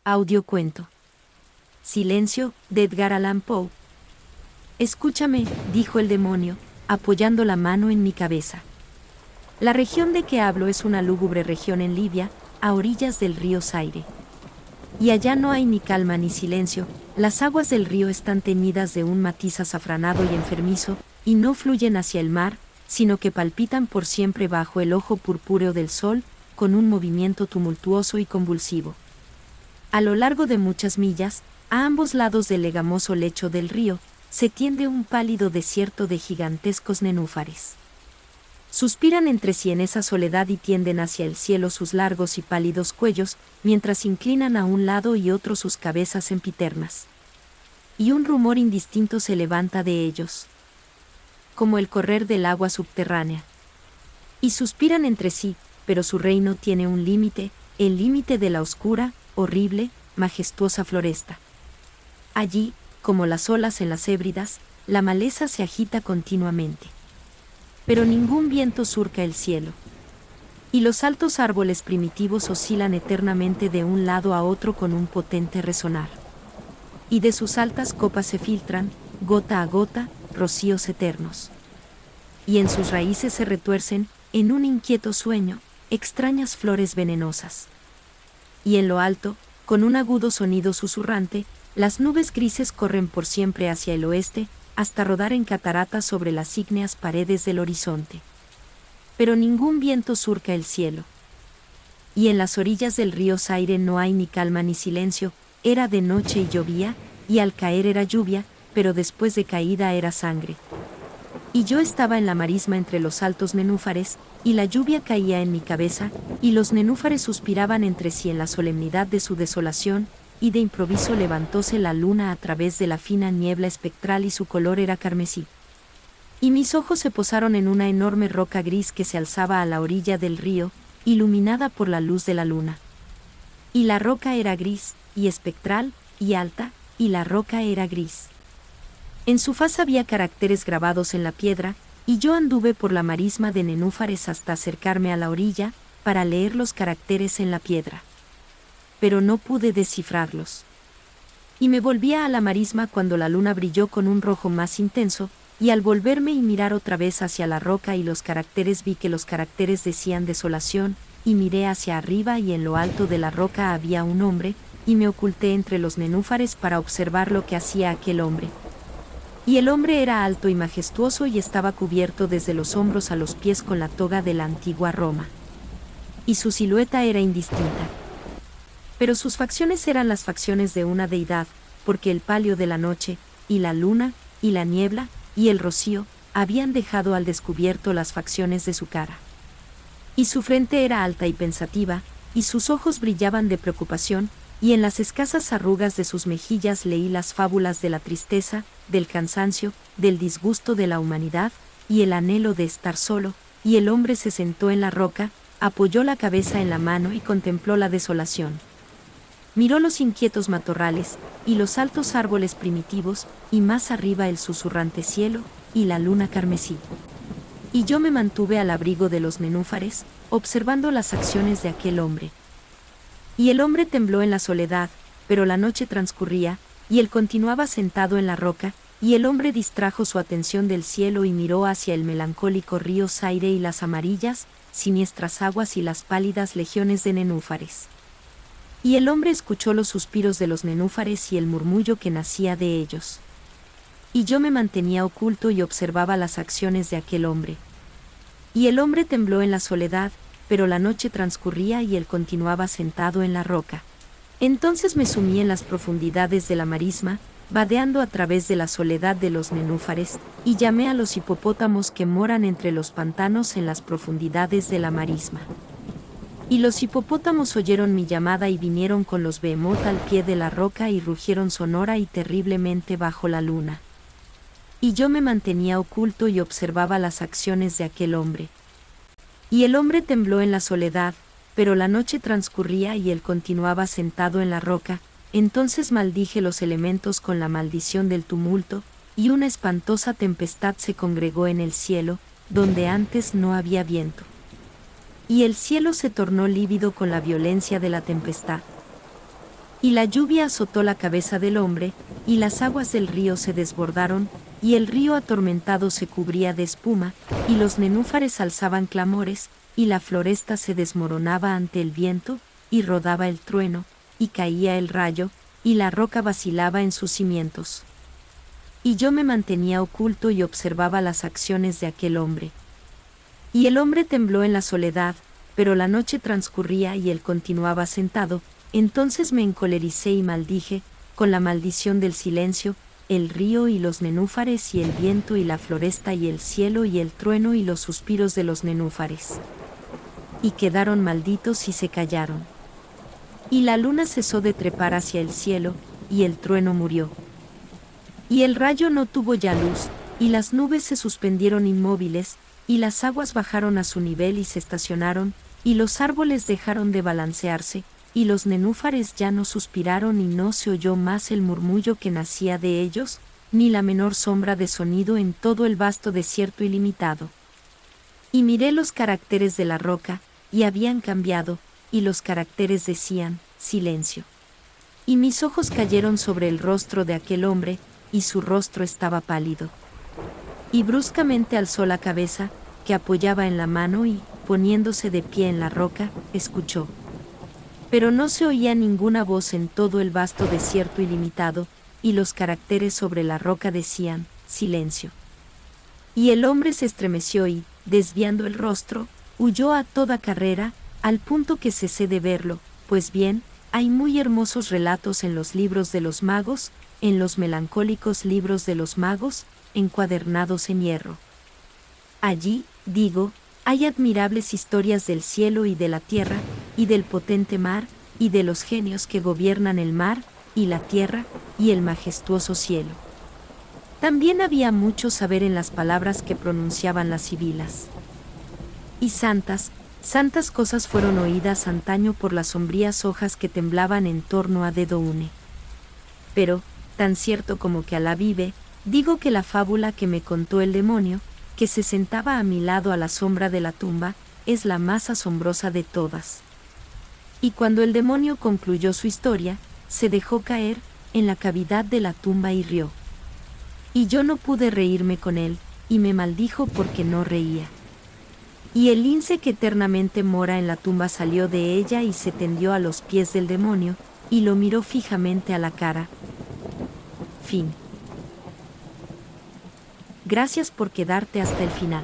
Audiocuento. Silencio, de Edgar Allan Poe. Escúchame, dijo el demonio, apoyando la mano en mi cabeza. La región de que hablo es una lúgubre región en Libia, a orillas del río Zaire. Y allá no hay ni calma ni silencio, las aguas del río están teñidas de un matiz azafranado y enfermizo, y no fluyen hacia el mar, sino que palpitan por siempre bajo el ojo purpúreo del sol, con un movimiento tumultuoso y convulsivo. A lo largo de muchas millas, a ambos lados del legamoso lecho del río, se tiende un pálido desierto de gigantescos nenúfares. Suspiran entre sí en esa soledad y tienden hacia el cielo sus largos y pálidos cuellos, mientras inclinan a un lado y otro sus cabezas sempiternas. Y un rumor indistinto se levanta de ellos, como el correr del agua subterránea. Y suspiran entre sí, pero su reino tiene un límite, el límite de la oscura, horrible, majestuosa floresta. Allí, como las olas en las Hébridas, la maleza se agita continuamente. Pero ningún viento surca el cielo. Y los altos árboles primitivos oscilan eternamente de un lado a otro con un potente resonar. Y de sus altas copas se filtran, gota a gota, rocíos eternos. Y en sus raíces se retuercen, en un inquieto sueño, extrañas flores venenosas. Y en lo alto, con un agudo sonido susurrante, las nubes grises corren por siempre hacia el oeste, hasta rodar en cataratas sobre las ígneas paredes del horizonte. Pero ningún viento surca el cielo. Y en las orillas del río Zaire no hay ni calma ni silencio, era de noche y llovía, y al caer era lluvia, pero después de caída era sangre. Y yo estaba en la marisma entre los altos nenúfares, y la lluvia caía en mi cabeza, y los nenúfares suspiraban entre sí en la solemnidad de su desolación, y de improviso levantóse la luna a través de la fina niebla espectral y su color era carmesí. Y mis ojos se posaron en una enorme roca gris que se alzaba a la orilla del río, iluminada por la luz de la luna. Y la roca era gris, y espectral, y alta, y la roca era gris. En su faz había caracteres grabados en la piedra, y yo anduve por la marisma de nenúfares hasta acercarme a la orilla, para leer los caracteres en la piedra. Pero no pude descifrarlos. Y me volvía a la marisma cuando la luna brilló con un rojo más intenso, y al volverme y mirar otra vez hacia la roca y los caracteres vi que los caracteres decían desolación, y miré hacia arriba y en lo alto de la roca había un hombre, y me oculté entre los nenúfares para observar lo que hacía aquel hombre. Y el hombre era alto y majestuoso y estaba cubierto desde los hombros a los pies con la toga de la antigua Roma. Y su silueta era indistinta. Pero sus facciones eran las facciones de una deidad, porque el palio de la noche, y la luna, y la niebla, y el rocío, habían dejado al descubierto las facciones de su cara. Y su frente era alta y pensativa, y sus ojos brillaban de preocupación, y en las escasas arrugas de sus mejillas leí las fábulas de la tristeza, del cansancio, del disgusto de la humanidad, y el anhelo de estar solo, y el hombre se sentó en la roca, apoyó la cabeza en la mano y contempló la desolación. Miró los inquietos matorrales, y los altos árboles primitivos, y más arriba el susurrante cielo, y la luna carmesí. Y yo me mantuve al abrigo de los nenúfares, observando las acciones de aquel hombre. Y el hombre tembló en la soledad, pero la noche transcurría, y él continuaba sentado en la roca, y el hombre distrajo su atención del cielo y miró hacia el melancólico río Zaire y las amarillas, siniestras aguas y las pálidas legiones de nenúfares. Y el hombre escuchó los suspiros de los nenúfares y el murmullo que nacía de ellos. Y yo me mantenía oculto y observaba las acciones de aquel hombre. Y el hombre tembló en la soledad, pero la noche transcurría y él continuaba sentado en la roca. Entonces me sumí en las profundidades de la marisma, vadeando a través de la soledad de los nenúfares, y llamé a los hipopótamos que moran entre los pantanos en las profundidades de la marisma. Y los hipopótamos oyeron mi llamada y vinieron con los behemoth al pie de la roca y rugieron sonora y terriblemente bajo la luna. Y yo me mantenía oculto y observaba las acciones de aquel hombre. Y el hombre tembló en la soledad, pero la noche transcurría y él continuaba sentado en la roca, entonces maldije los elementos con la maldición del tumulto, y una espantosa tempestad se congregó en el cielo, donde antes no había viento. Y el cielo se tornó lívido con la violencia de la tempestad. Y la lluvia azotó la cabeza del hombre, y las aguas del río se desbordaron, y el río atormentado se cubría de espuma, y los nenúfares alzaban clamores, y la floresta se desmoronaba ante el viento, y rodaba el trueno, y caía el rayo, y la roca vacilaba en sus cimientos. Y yo me mantenía oculto y observaba las acciones de aquel hombre. Y el hombre tembló en la soledad, pero la noche transcurría y él continuaba sentado. Entonces me encolericé y maldije, con la maldición del silencio, el río y los nenúfares y el viento y la floresta y el cielo y el trueno y los suspiros de los nenúfares. Y quedaron malditos y se callaron. Y la luna cesó de trepar hacia el cielo, y el trueno murió. Y el rayo no tuvo ya luz, y las nubes se suspendieron inmóviles, y las aguas bajaron a su nivel y se estacionaron, y los árboles dejaron de balancearse, y los nenúfares ya no suspiraron y no se oyó más el murmullo que nacía de ellos, ni la menor sombra de sonido en todo el vasto desierto ilimitado. Y miré los caracteres de la roca, y habían cambiado, y los caracteres decían, silencio. Y mis ojos cayeron sobre el rostro de aquel hombre, y su rostro estaba pálido. Y bruscamente alzó la cabeza, que apoyaba en la mano y, poniéndose de pie en la roca, escuchó. Pero no se oía ninguna voz en todo el vasto desierto ilimitado, y los caracteres sobre la roca decían, silencio. Y el hombre se estremeció y, desviando el rostro, huyó a toda carrera, al punto que cesé de verlo, pues bien, hay muy hermosos relatos en los libros de los magos, en los melancólicos libros de los magos, encuadernados en hierro. Allí, digo, hay admirables historias del cielo y de la tierra, y del potente mar, y de los genios que gobiernan el mar, y la tierra, y el majestuoso cielo. También había mucho saber en las palabras que pronunciaban las sibilas. Y santas cosas fueron oídas antaño por las sombrías hojas que temblaban en torno a Dedo Une. Pero, tan cierto como que Alá vive, digo que la fábula que me contó el demonio, que se sentaba a mi lado a la sombra de la tumba, es la más asombrosa de todas. Y cuando el demonio concluyó su historia, se dejó caer en la cavidad de la tumba y rió. Y yo no pude reírme con él, y me maldijo porque no reía. Y el lince que eternamente mora en la tumba salió de ella y se tendió a los pies del demonio, y lo miró fijamente a la cara. Fin. Gracias por quedarte hasta el final.